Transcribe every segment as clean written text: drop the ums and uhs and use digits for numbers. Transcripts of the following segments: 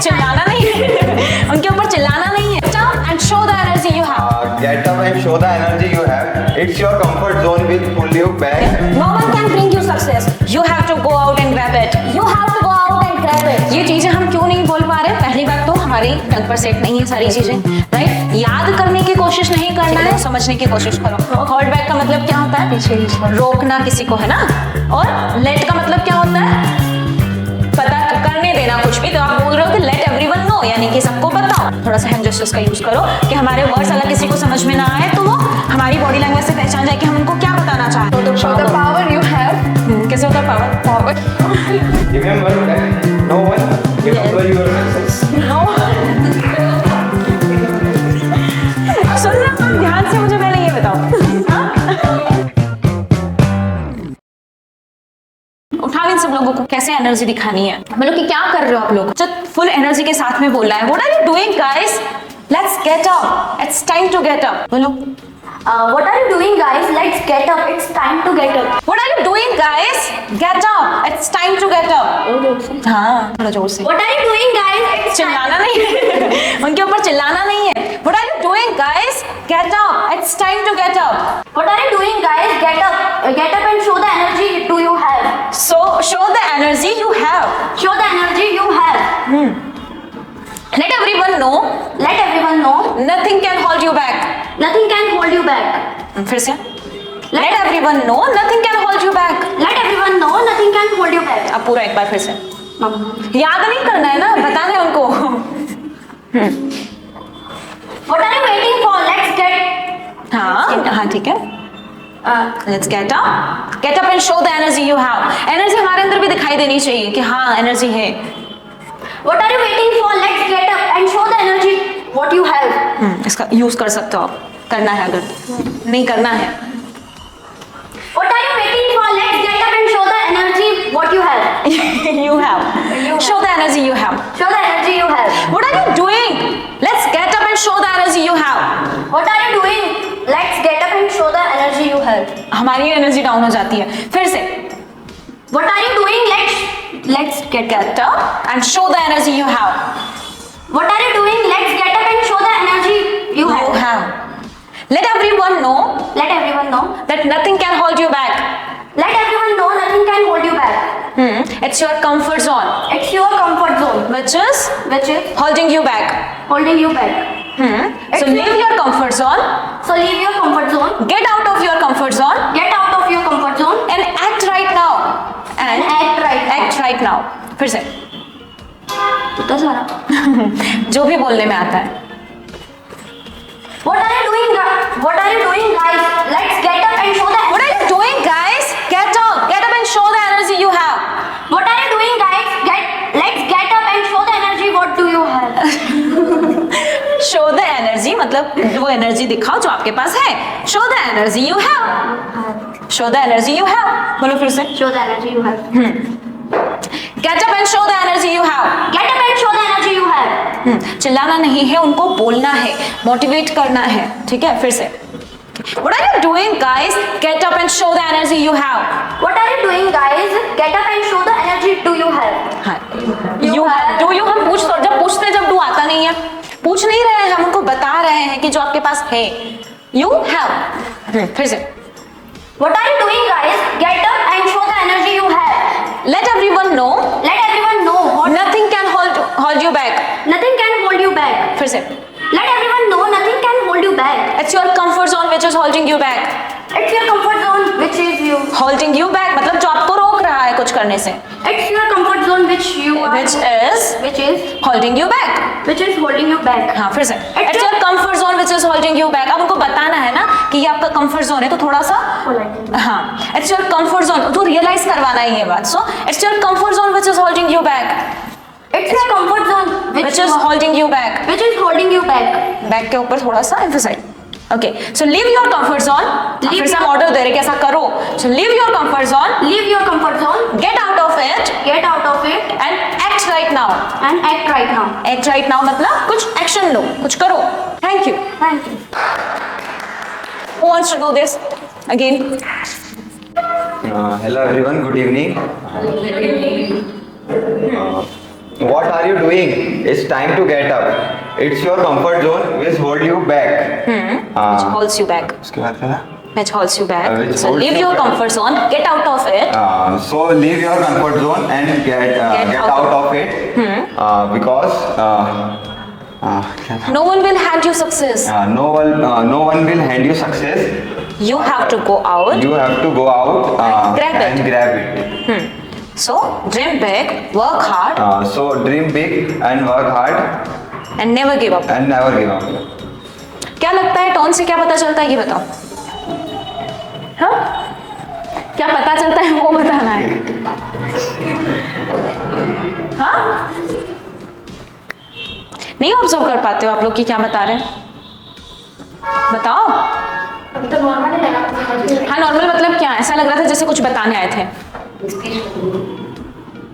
चिल्लाना नहीं है उनके ऊपर चिल्लाना नहीं है। And show the energy you have. Get up and show the energy you have. It's your comfort zone will pull you back. No one can bring you success. You have to go out and grab it. You have to go out and grab it. ये चीजें हम क्यों नहीं बोल पा रहे? पहली बात तो हमारी टंग पर सेट नहीं है सारी चीजें, राइट? याद करने की कोशिश नहीं करना है, समझने की कोशिश करो। होल्ड बैक का मतलब क्या होता है? रोकना किसी को, है ना? और लेट का मतलब क्या होता है? पता करने देना कुछ भी। तो आप बोल रहे हो कि लेट एवरीवन नो, यानी कि सबको बताओ। थोड़ा सा हैंड जेस्चर्स का यूज करो कि हमारे वर्ड्स अगर किसी को समझ में ना आए तो वो हमारी बॉडी लैंग्वेज से पहचान जाए कि हम उनको क्या बताना चाहते हैं। Show the power you have. कैसे होता है power? Remember that no one will over your success. सुन रहे हो? ध्यान से मुझे पहले ये बताओ। उठाओ इन सब लोगों को, कैसे एनर्जी दिखानी है, मतलब कि क्या कर रहे हो आप लोग? जब फुल एनर्जी के साथ में बोलना है। What are you doing guys? Let's get up. It's time to get up. बोलो। What are you doing, guys? Let's get up. It's time to get up. What are you doing guys? Get up. It's time to get up. हाँ, थोड़ा जोर से। What are you doing, guys? It's चिल्लाना नहीं है उनके ऊपर चिल्लाना नहीं है। What are you doing guys? Get up. It's time to get up. What are you doing, guys? Get up. Get up and show the energy do you have. So show the energy you have. Show the energy you have. Let everyone know. Let everyone know. Nothing can hold you back. Nothing can hold you back. फिर से। Let everyone know. Nothing can hold you back. Let everyone know. Nothing can hold you back. अब पूरा एक बार फिर से। याद नहीं करना है ना, बताना है उनको। What are you waiting for? Let's get. हाँ ठीक है। Let's get up. Get up and show the energy you have. Energy हमारे अंदर भी दिखाई देनी चाहिए कि हाँ एनर्जी है। What are you waiting for? Let's get up and show the energy what you have. इसका यूज कर सकते हो आप, करना है अगर नहीं करना है। What are you waiting for? Let's get up and show the energy what you have. You have. Show the energy you have. Show the energy you have. What are you doing? Let's get up and show the energy you have. What are you doing? Let's get up and show the energy you have. हमारी energy down हो जाती है। फिर से। What are you doing? Let's get up and show the energy you have. What are you doing? Let's get up and show the energy you have. Let everyone know. Let everyone know. That nothing can hold you back. Let everyone know nothing can hold you back. It's your comfort zone. It's your comfort zone. Which is holding you back. Holding you back. So leave your comfort zone. So leave your comfort zone. Get out of your comfort zone. Get out of your comfort zone. And act right now. And act right now. फिर से। इतना सारा जो भी बोलने में आता है। What are you doing, What are you doing, guys? Let's get up and show the. What are you doing, guys? Get up and show the energy you have. What are you doing, guys? Let's get up and show the energy. What do you have? Show the energy मतलब वो energy दिखाओ जो आपके पास है। Show the energy you have. Show the energy you have. बोलो फिर से। Show the energy you have. Get up and show the energy you have. Get up and show the energy you have. चिल्लाना नहीं है, उनको बोलना है, motivate करना है, ठीक है? फिर से। What are you doing, guys? Get up and show the energy you have. What are you doing, guys? Get up and show the energy do you have. हाँ, do you हम जब do आता नहीं है, पूछ नहीं रहे हैं, हम उनको बता रहे हैं कि जो आपके पास है, you have. फिर से। What are you doing, guys? Get up and show the energy you have. Let everyone know. Let everyone know. Nothing can hold you back. Nothing can hold you back. फिर से। Let everyone know nothing can hold you back. It's your comfort zone which is holding you back. It's your comfort zone which is you. Holding you back मतलब जो आपको रोक रहा है कुछ करने से. It's your comfort zone which you are. Which is holding you back. Which is holding you back. हाँ फिर से. It's your comfort zone which is holding you back. अब उनको बताना है ना कि ये आपका comfort zone है तो थोड़ा सा. हाँ. It's your comfort zone. तो realize करवाना है ये बात. So it's your comfort zone which is holding you back. It's your comfort zone which is holding you back. Which is holding you back. Back के ऊपर थोड़ा सा emphasize. Okay, so leave your comfort zone. फिर से हम order दे रहे कि ऐसा करो. So leave your comfort zone. Leave your comfort zone. Get out of it. Get out of it. And act right now. And act right now. Act right now मतलब कुछ action लो, कुछ करो. Thank you. Thank you. Who wants to do this again? Hello everyone. Good evening. What are you doing? It's time to get up. It's your comfort zone which hold you back. which holds you back. उसके बाद क्या था? Which holds you back. Which So holds leave you your back. comfort zone. Get out of it. So leave your comfort zone and get out of it because क्या था? No one will hand you success. No one will hand you success. You have to go out. You have to go out Grab it. and grab it. So dream big, work hard, So dream big and work hard and never give up. and never give up. क्या लगता है tone से क्या पता चलता है ये बताओ? हाँ? क्या पता चलता है वो बताना है। हाँ? नहीं ऑब्जर्व कर पाते हो आप लोग कि क्या बता रहे हैं? बताओ। हाँ नॉर्मल मतलब क्या? ऐसा लग रहा था जैसे कुछ बताने आए थे।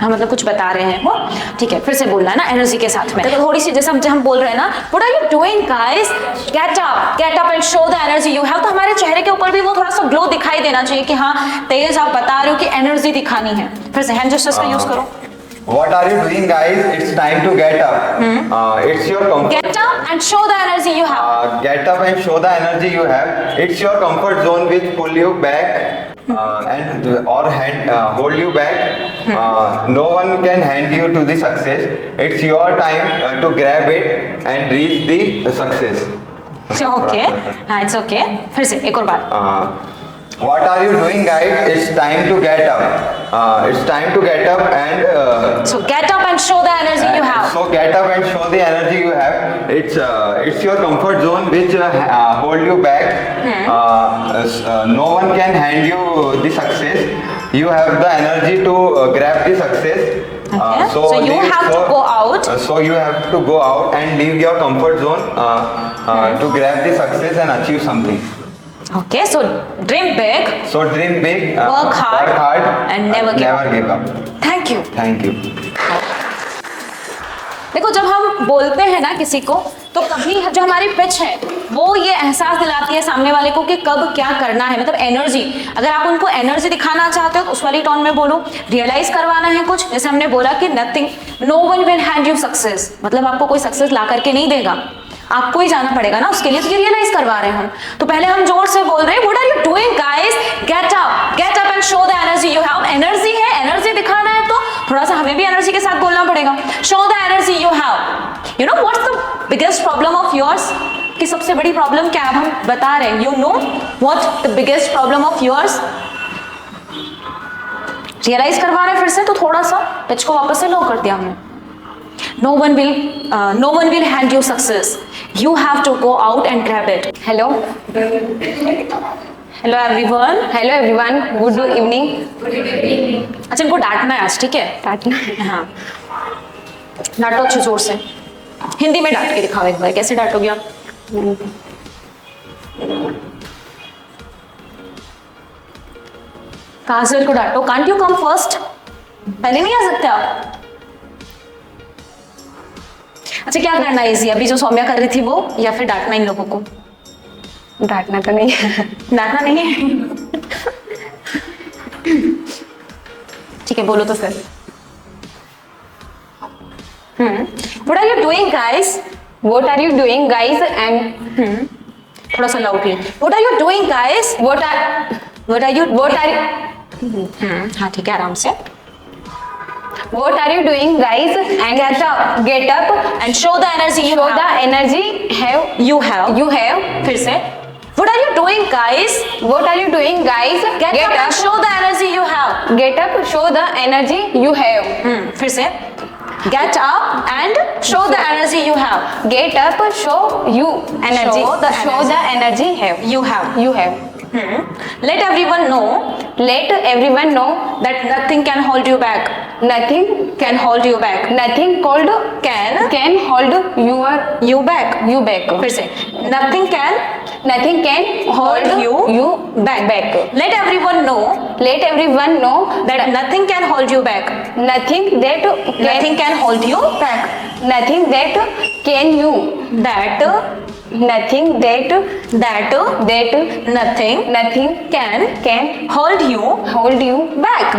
हाँ मतलब कुछ बता रहे हैं वो। ठीक है फिर से बोलना है ना एनर्जी के साथ में। तो थोड़ी सी जैसे हम बोल रहे हैं ना, what are you doing guys? Get up and show the energy you have. तो हमारे चेहरे के ऊपर भी वो थोड़ा सा ग्लो दिखाई देना चाहिए कि हाँ तेज आप बता रहे हो कि एनर्जी दिखानी है। फिर से हैंड जेस्चर्स का यूज करो। What are you doing, guys? It's time to get up. It's your comfort. Get up and show the energy you have. Get up and show the energy you have. It's your comfort zone which pull you back and or hold you back. No one can hand you to the success. It's your time to grab it and reach the success. Okay हाँ it's okay. फिर से एक और बार। What are you doing, guys? It's time to get up. It's time to get up and. So get up and show the energy you have. So get up and show the energy you have. It's your comfort zone which hold you back. No one can hand you the success. You have the energy to grab the success. Okay. So you have to go out. So you have to go out and leave your comfort zone to grab the success and achieve something. Okay, so dream big, So dream big, Work hard, and never give up. thank you. Thank you. देखो जब हम बोलते हैं ना किसी को तो कभी जो हमारी पिच है वो ये एहसास दिलाती है सामने वाले को कि कब क्या करना है। मतलब एनर्जी, अगर आप उनको एनर्जी दिखाना चाहते हो तो उस वाली टोन में बोलो। रियलाइज करवाना है कुछ, जैसे हमने बोला कि nothing, no one will hand you success, मतलब आपको कोई सक्सेस ला करके नहीं देगा, आपको ही जाना पड़ेगा ना उसके लिए। तो ये रियलाइज करवा रहे हैं हम। तो पहले हम जोर से बोल रहे हैं what are you doing guys? Get up and show the energy you have. Energy है, एनर्जी दिखाना है तो थोड़ा सा हमें भी एनर्जी के साथ बोलना पड़ेगा। Show the energy you have. You know what's the biggest problem of yours? कि सबसे बड़ी प्रॉब्लम क्या है हम बता रहे हैं। You know what the biggest problem of yours? Realize करवा रहे हैं फिर से, तो थोड़ा सा पिच को वापस से लो कर दिया हमने। No one will hand you success. You have to go out and grab it. Hello. Hello everyone. Hello everyone. Good evening. अच्छा इनको डांटना है आज, ठीक है? डांटना। हाँ डांटो अच्छे जोर से। हिंदी में डांट के दिखाओ एक बार, कैसे डांटोगे आप? काजल को डांटो। Can't you come first? पहले नहीं आ सकते आप? अच्छा क्या करना है इजी, अभी जो सौम्या कर रही थी वो, या फिर डांटना इन लोगों को? डांटना तो नहीं है। डांटना नहीं है। ठीक है बोलो तो फिर। What are you doing guys? What are you doing guys? And थोड़ा सा loudly. What are you doing guys? what are हाँ ठीक है आराम से। what are you doing guys? And get up And show the energy you show have. the energy You have. you have. फिर से। What are you doing guys? What are you doing guys? Get up and show the energy you have. Get up show the energy you have. फिर से। Get up and show the energy you have. Get up show you energy. Show the energy have. You have. You have. Let everyone know Let everyone know that nothing can hold you back. nothing Can hold you back. nothing called Can hold you back. you back. फिर से। Nothing can Nothing can hold you back. Let everyone know Let everyone know that nothing can hold you back. nothing that Nothing can hold you back. nothing that can you That nothing that nothing nothing can can hold you hold you back.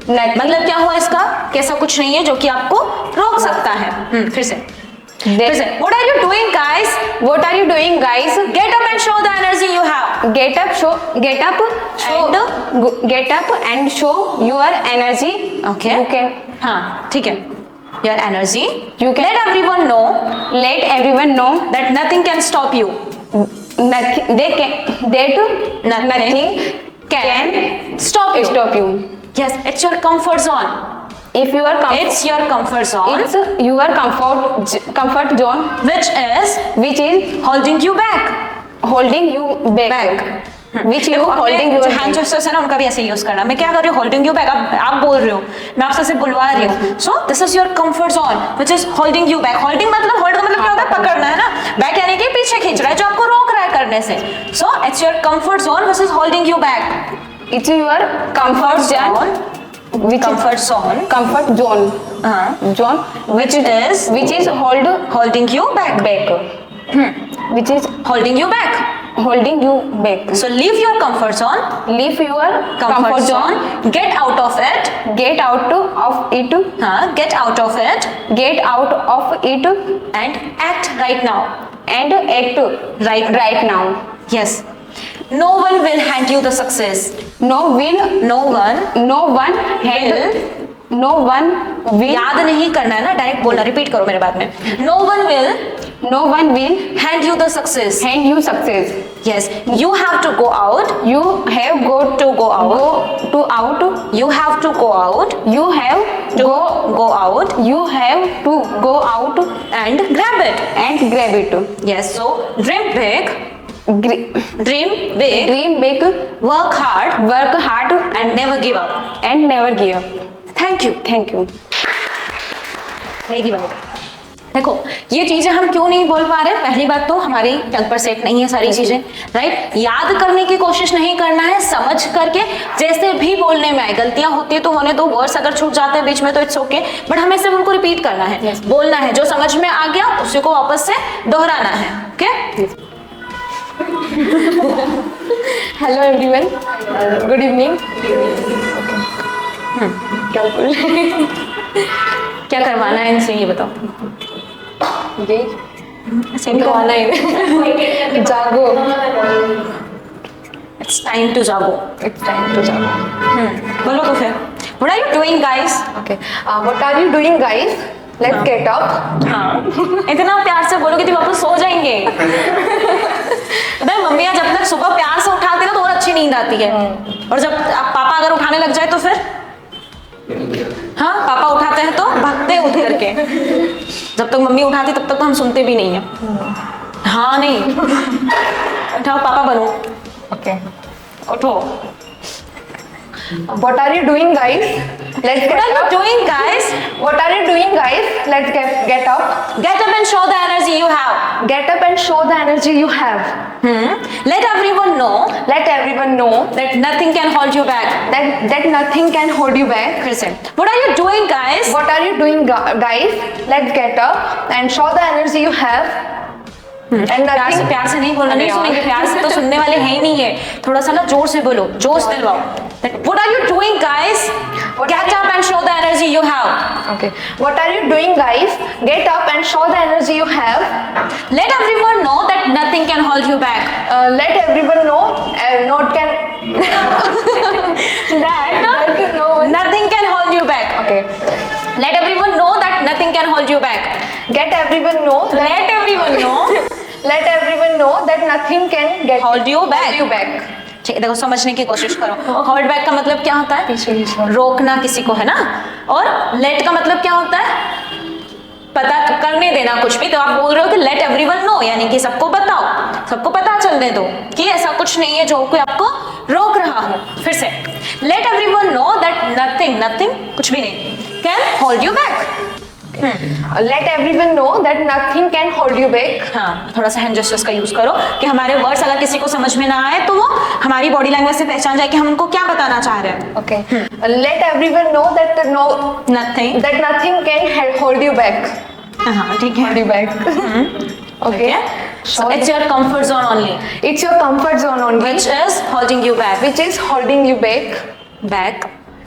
मतलब क्या हुआ इसका, कैसा कुछ नहीं है जो कि आपको रोक सकता है। फिर से What are you doing, guys? What are you doing, guys? Get up and show the energy you have. Get up and show your energy. Okay. You can हाँ, ठीक है। Your energy. You can- Let everyone know let everyone know that nothing can stop you. nothing Can stop you. stop you. Yes, it's your comfort zone. If you are It's your comfort zone, it's your comfort zone which is which is holding you back. holding you back. Which you holding your hand gestures है ना, उनका भी ऐसे use करना। मैं क्या कर रही हूँ, होल्डिंग यू बैक। आप बोल रहे हो, मैं आपसे ऐसे बुलवा रही हूँ। So this is your comfort zone which is holding you back. Holding मतलब, होल्ड का मतलब क्या होता है, पकड़ना है ना। बैक यानी कि पीछे खींच रहा है, जो आपको रोक रहा है करने से। So it's your comfort zone which is holding you back. it's your comfort zone which comfort zone comfort zone zone which is holding you back. which is Holding you back. holding you back. So leave your comfort zone. Leave your Comfort zone. Get out of it. Get out of it. Get out of it Get out of it and act right now. and act right now. Yes. No one will hand you the success. No one No one no one will याद नहीं करना है ना, direct बोलना, repeat करो मेरे बाद में। No one will hand you the success. hand you success. Yes, you have to go out. You have got To go out. to out. You have to go out. You have To go out you have to go out and grab it. and grab it. Yes. So dream big. Dream big. Dream big, Work hard work hard and never give up. and never give up. Thank you. Thank you. Very well. देखो, ये चीजें हम क्यों नहीं बोल पा रहे? पहली बात तो हमारी टंग पर सेट नहीं है सारी चीजें, राइट। याद करने की कोशिश नहीं करना है, समझ करके जैसे भी बोलने में आए। गलतियां होती है तो होने दो, वर्ड्स अगर छूट जाते हैं बीच में तो इट्स ओके, बट हमें सिर्फ उनको रिपीट करना है, बोलना है। जो समझ में आ गया उसी को वापस से दोहराना है। Okay. Hello everyone. Good evening. क्या करवाना है इनसे, ये बताओ। ऐसे भी करवाना है। जागो. इट्स टाइम टू जागो। It's time to jago. बोलो तो फिर। What are you doing, guys? Okay. What are you doing, guys? Let's get up. हाँ, इतना प्यार से बोलोगे तो वापस सो जाएंगे। पता है, मम्मियाँ जब तक सुबह प्यार से उठाती है तो और अच्छी नींद आती है, और जब पापा अगर उठाने लग जाए तो फिर, हाँ, पापा उठाते हैं तो भागते हैं उठ करके। जब तक मम्मी उठाती तब तक तो हम सुनते भी नहीं है। हाँ नहीं, उठाओ, पापा बनो। Okay. उठो। What are you doing, guys? Let's What get are you up. doing, guys? What are you doing, guys? Let's get up. Get up and show the energy you have. Get up and show the energy you have. Let everyone know Let everyone know that nothing can hold you back. that nothing can hold you back. फिर से। What are you doing, guys? What are you doing, guys? Let's get up and show the energy you have. And nothing. प्यार से नहीं बोलना, नहीं सुनेंगे। प्यार से तो सुनने वाले हैं ही नहीं है। थोड़ा सा ना जोर से बोलो, जोश दिलवाओ। What are you doing, guys? Get up and show the energy you have. Okay. What are you doing, guys? Get up and show the energy you have. Let everyone know that nothing can hold you back. Let everyone know. Not can. Nothing can hold you back. Okay. Let everyone know that nothing can hold you back. Get everyone know. Let everyone know Let everyone know that nothing can get hold you back. you back. ठीक है, देखो समझने की कोशिश करो। Hold back का मतलब क्या होता है? पीछे रोकना किसी को, है ना। और लेट का मतलब क्या होता है? पता करने देना कुछ भी। तो आप बोल रहे हो कि लेट एवरीवन नो, यानी कि सबको बताओ, सबको पता चलने दो कि ऐसा कुछ नहीं है जो कोई आपको रोक रहा हो। फिर से, late everyone know that nothing कुछ भी नहीं can hold you back. Let everyone know that nothing can hold you back. हाँ, थोड़ा सा हैंड जेस्चर्स का यूज करो कि हमारे वर्ड्स अगर किसी को समझ में ना आए तो वो हमारी बॉडी लैंग्वेज से पहचान जाए कि हम उनको क्या बताना चाह रहे हैं। Okay. Let everyone know that nothing can hold you back. हाँ, ठीक है। Hold you back. Okay. So it's your comfort zone only, It's your comfort zone only, which is holding you back. which is holding you back. Back.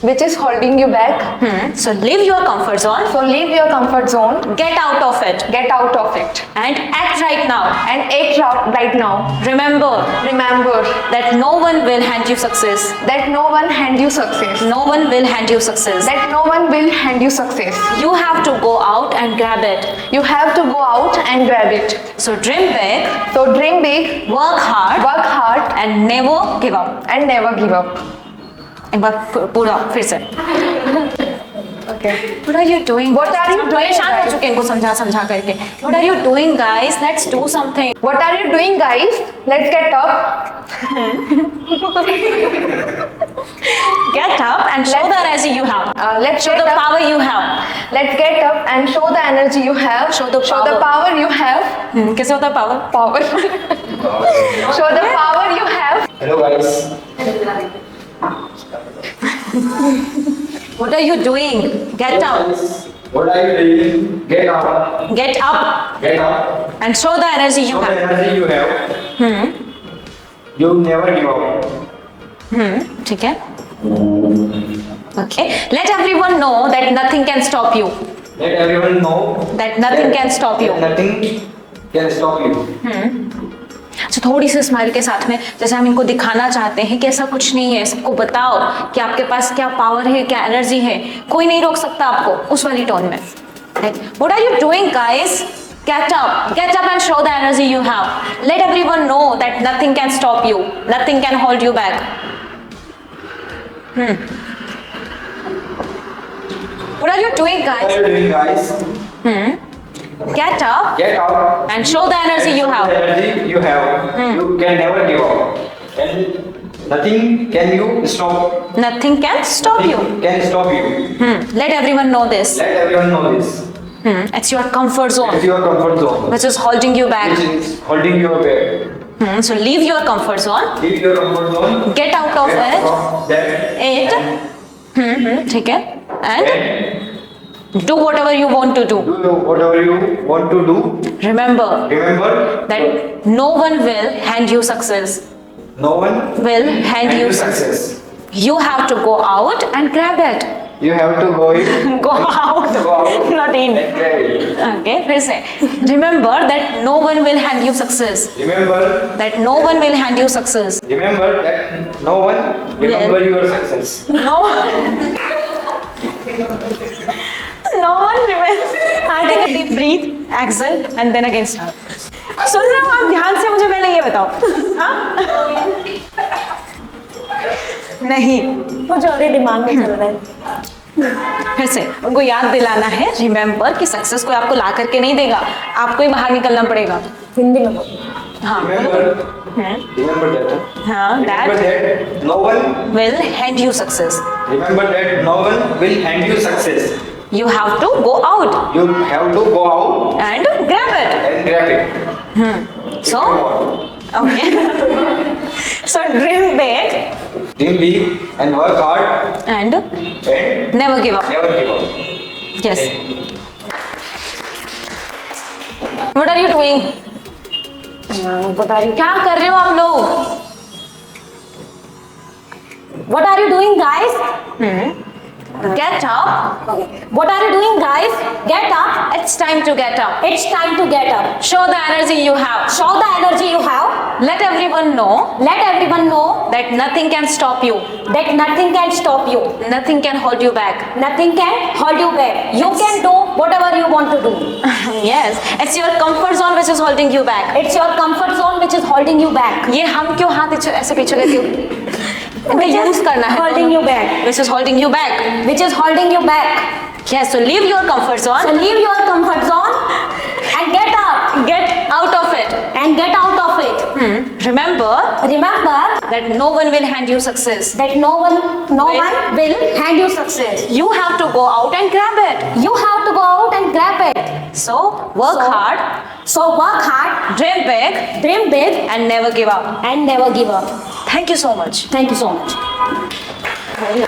which is holding you back. So leave your comfort zone, So leave your comfort zone, get out of it, get out of it, and act right now. and act right now. Remember Remember that no one will hand you success. that no one hand you success. No one will hand you success. That no one will hand you success. You have to go out and grab it. You have to go out and grab it. So dream big, So dream big, work hard, work hard, and never give up. and never give up. एक बार पूरा फिर से. Okay. What are you doing? What are you doing, परेशान हो guys? चुके हैं इनको समझा करके. What are you doing, guys? Let's do something. What are you doing, guys? Let's get up. Get up and show the energy you have. Let's Show get the up. power you have. Let's get up and show the energy you have. Show the Show the power. power you have. कैसे होता है power? Power. Show the power you have. Hello guys. What are you doing? Get up. What are you doing? Get up. Get up Get up. and show the energy you Show the have. energy you have. You never give up. ठीक है? Okay. Let everyone know that nothing can stop you. Let everyone know That nothing can stop you. Nothing can stop you. तो थोड़ी सी smile के साथ में जैसे हम इनको दिखाना चाहते हैं कि ऐसा कुछ नहीं है, सबको बताओ कि आपके पास क्या पावर है, क्या एनर्जी है, कोई नहीं रोक सकता आपको, उस वाली टोन में. What are you doing, guys? Get up and show the energy you have. Let everyone know that nothing can stop you, nothing can hold you back. What are you doing, What guys? are you doing guys? Get up Get up. and show the energy you Show have. the energy you have. You can never give up. And nothing can you stop. Nothing can stop you. Nothing can stop you. Let everyone know this. Let everyone know this. It's your comfort It's zone your comfort zone. which is holding you back. Which is holding you back. So leave your comfort zone. Leave your comfort zone. Get out of Get it. out that. It. ठीक है. And And do whatever you want to do. do whatever you want to do. Remember Remember that no one will hand you success. no one Will hand you success. You have to go out and grab it. You have to go in. Go out. Go out. Not in. and grab it. Okay. फिर से. Remember that no one will hand you success. Remember, That no one will hand you success. remember that no one remember your success. No one. No one remembers. Take a deep breathe, exhale, and then again start. सुन रहे हो आप? ध्यान से मुझे पहले ये बताओ. हाँ? नहीं. मुझे ऑलरेडी दिमाग में चल रहा है. फिर से उनको याद दिलाना है. रिमेम्बर कि सक्सेस कोई आपको ला करके नहीं देगा, आपको ही बाहर निकलना पड़ेगा. हिंदी में बोलो. हाँ. Remember that. हाँ. Remember That that no one. will hand you success. Remember that no one will hand you success. You have to go out You have to go out and grab it. and grab it. So, If you want. okay. So dream big Dream big and work hard and and never give up. never give up. Yes. What are you doing? बता रही क्या कर रहे हो आप लोग? What are you doing, guys? Get up. What are you doing, guys? Get up. It's time to get up. It's time to get up. Show the energy you have. Show the energy you have. Let everyone know Let everyone know that nothing can stop you. that nothing can stop you. Nothing can hold you back. Nothing can hold you back. You can do whatever you want to do. Yes. It's your comfort zone which is holding you back. It's your comfort zone which is holding you back. ये हम क्यों हाथ ऐसे पीछे लेते हो? Use करना है. Holding you back. Which is holding you back. Which is holding you back. Yes. So leave your comfort So zone. leave your comfort zone and get up Get out of it. and get out of it. Remember Remember that no one will hand you success. that no one will hand you success. You have to go out and grab it. You have to go out and grab it. So work So- hard, So work hard, dream big, dream big, and never give up. and never give up. Thank you so much. Thank you so much.